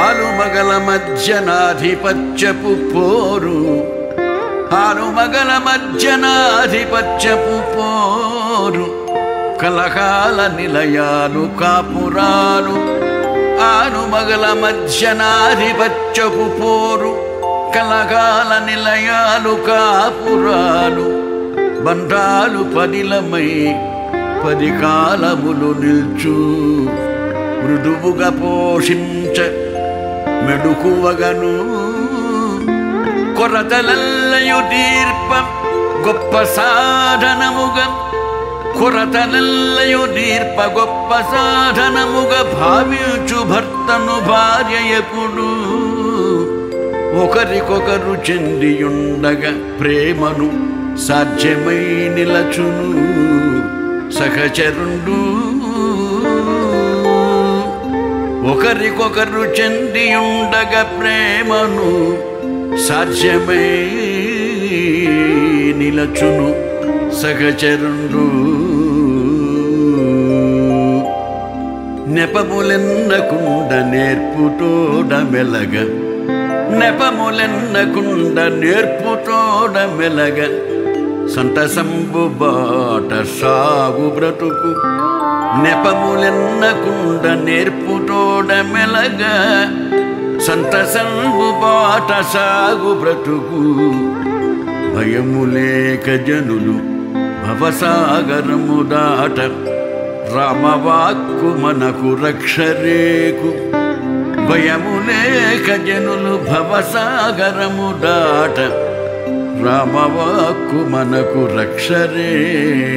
ఆలుమగల మధ్యనాధిపత్యపు పోరు, ఆలుమగల మధ్యనాధిపత్యపు పోరు, కలకాల నిలయాలు కాపురాలు. ఆలుమగల మధ్యనాధిపత్యపు పోరు, కలకాల నిలయాలు కాపురాలు. బంధాలు పదిలమై 10 కాలములు నిల్చు, మృదువుగా పోషించ మెడుకువగను. కొరతలల్లయు తీర్ప గొప్ప సాధనముగా, కొరతలల్లయు తీర్ప గొప్ప సాధనముగా భావించు భర్తను భార్య ఎప్పుడు. ఒకరికొకరు చెందియుండగా ప్రేమను సాధ్యమై నిలచును సహచరుండు. ఒకరికొకరు చెందియుండగా ప్రేమను సాధ్యమై నిలచును సహచరుండు. నెపములెన్నకుండ నేర్పుతోడ మెలగ, నెపములెన్నకుండ నేర్పుతోడ మెలగ. సంతసంబు బాట సాగు బ్రతుకు, నెపములెన్నకుండ నేర్పుతోడ మెలగ. సంతసంబు బాట సాగు బ్రతుకు. భయము లేక జనులు భవసాగరము దాట, రామవాక్కు మనకు రక్షరేకు. భయము లేక జనులు భవసాగరము దాట, రామవాక్కు మనకు రక్షరేకు.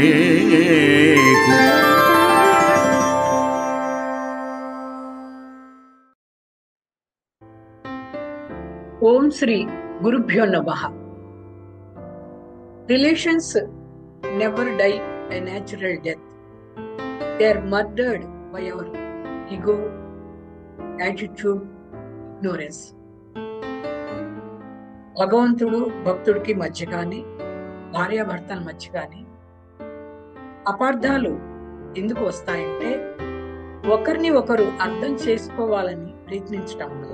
ఓం శ్రీ గురుభ్యో నమః. Relations never die a natural death. They are murdered by our ego, attitude, ignorance. భగవంతుడు భక్తుడికి మధ్య కానీ, భార్యాభర్తల మధ్య కానీ అపార్థాలు ఎందుకు వస్తాయంటే ఒకరిని ఒకరు అర్థం చేసుకోవాలని ప్రయత్నించటం వల్ల.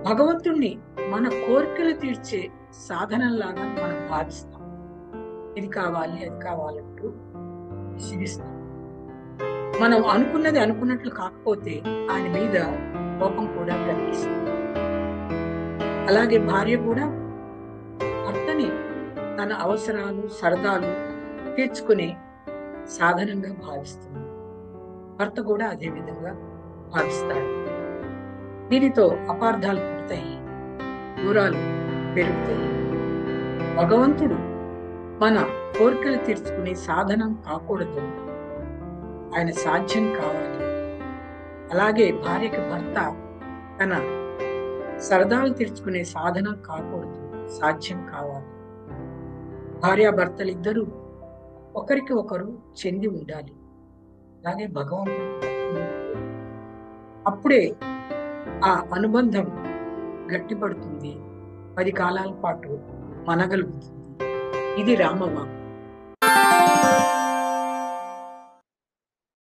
భగవంతుణ్ణి మన కోరికలు తీర్చే సాధనంలాగా మనం భావిస్తాం. ఇది కావాలి అది కావాలంటూ విసిగిస్తాం. మనం అనుకున్నది అనుకున్నట్లు కాకపోతే ఆయన మీద కోపం కూడా కలిగిస్తుంది. అలాగే భార్య కూడా భర్తని తన అవసరాలు సరదాలు తీర్చుకునే సాధనంగా భావిస్తుంది. భర్త కూడా అదే విధంగా భావిస్తాడు. దీనితో అపార్థాలు పుడతాయి, దూరాలు పెరుగుతాయి. భగవంతుడు మన కోరికలు తీర్చుకునే సాధనం కాకూడదు, ఆయన సాధ్యం కావాలి. అలాగే భార్యకి భర్త తన సరదాలు తీర్చుకునే సాధనం కాకూడదు, సాధ్యం కావాలి. భార్యాభర్తలిద్దరూ ఒకరికి ఒకరు చెంది ఉండాలి. అలాగే భగవంతుడు అప్పుడే ఆ అనుబంధం గట్టిపడుతుంది, 10 కాలాల పాటు మనగలుగుతుంది. ఇది రామవాక్కు.